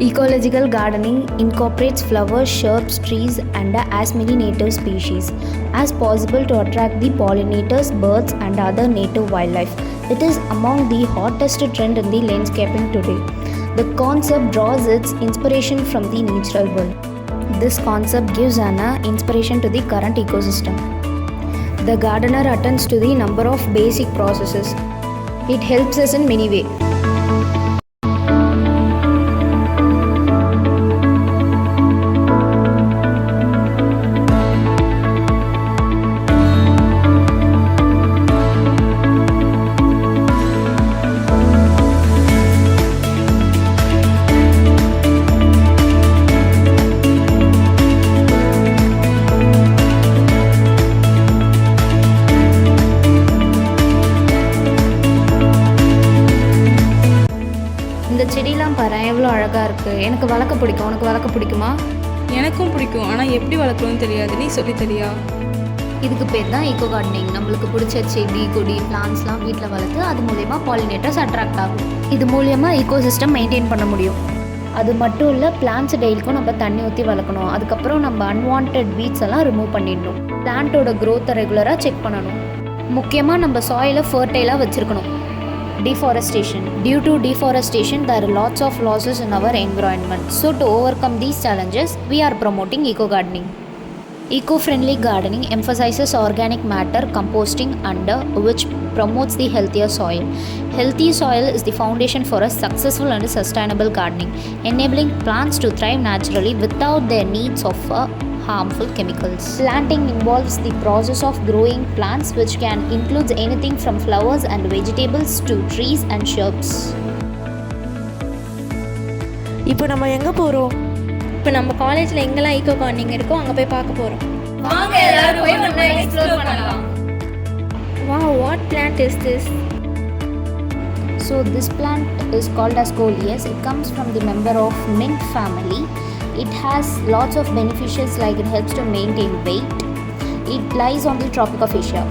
Ecological gardening incorporates flowers, shrubs, trees, and as many native species as possible to attract the pollinators, birds, and other native wildlife. It is among the hottest trend in the landscaping today. The concept draws its inspiration from the natural world. This concept gives an inspiration to the current ecosystem. The gardener attends to the number of basic processes. It helps us in many ways. இந்த செடியெலாம் பாரு எவ்வளோ அழகாக இருக்குது. எனக்கு வளர்க்க பிடிக்கும். உனக்கு வளர்க்க பிடிக்குமா? எனக்கும் பிடிக்கும். ஆனால் எப்படி வளர்க்கணும்னு தெரியாது. நீ சொல்லி தெரியா? இதுக்கு பேர் தான் ஈகோ கார்டனிங். நம்மளுக்கு பிடிச்ச செடி கொடி பிளான்ஸ்லாம் வீட்டில் வளர்த்து அது மூலயமா பாலினேட்டர்ஸ் அட்ராக்ட் ஆகும். இது மூலயமா ஈகோசிஸ்டம் மெயின்டைன் பண்ண முடியும். அது மட்டும் இல்லை, பிளான்ட்ஸ் டெய்லிக்கும் நம்ம தண்ணி ஊற்றி வளர்க்கணும். அதுக்கப்புறம் நம்ம அன்வான்ட் வீட்ஸ் எல்லாம் ரிமூவ் பண்ணிடணும். பிளான்ட்டோட க்ரோத்தை ரெகுலராக செக் பண்ணணும். முக்கியமாக நம்ம சாயிலை ஃபர்டைலாக வச்சுருக்கணும். Deforestation. Due to deforestation, there are lots of losses in our environment. So to overcome these challenges, we are promoting eco-gardening. Eco-friendly gardening emphasizes organic matter composting which promotes the healthier soil. Healthy soil is the foundation for a successful and sustainable gardening, enabling plants to thrive naturally without their needs of harmful chemicals. Planting involves the process of growing plants, which can include anything from flowers and vegetables to trees and shrubs. இப்போ நம்ம எங்கே போகிறோம்? இப்போ நம்ம காலேஜில் எங்கெல்லாம் ego gardening இருக்கோ அங்கே போய் பார்க்க போகிறோம். வாங்க எல்லாரும் போய் ஒண்ணா எக்ஸ்ப்ளோர் பண்ணலாம். Wow, what plant is this? So this plant is called as coleus. It comes from the member of mint family. It has lots of beneficials, like it helps to maintain weight. It lies on the Tropic of Asia.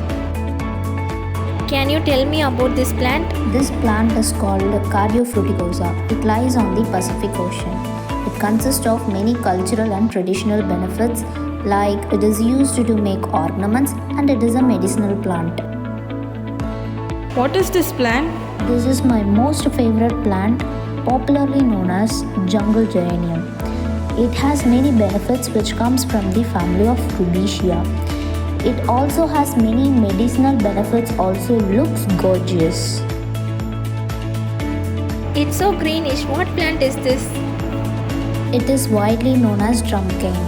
Can you tell me about this plant? This plant is called Cardio fruticosa. It lies on the Pacific Ocean. It consists of many cultural and traditional benefits, like it is used to make ornaments and it is a medicinal plant. What is this plant? This is my most favorite plant, popularly known as jungle geranium. It has many benefits which comes from the family of Rubiaceae. It also has many medicinal benefits, also looks gorgeous. It's so greenish. What plant is this? It is widely known as drum cane.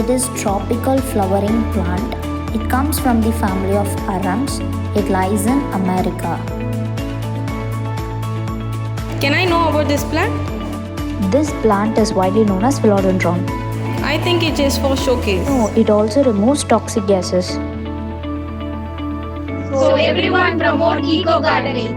It is tropical flowering plant. It comes from the family of arams. It lies in America. Can I know about this plant? This plant is widely known as philodendron. I think it is for showcase. No, it also removes toxic gases. So everyone promote eco gardening.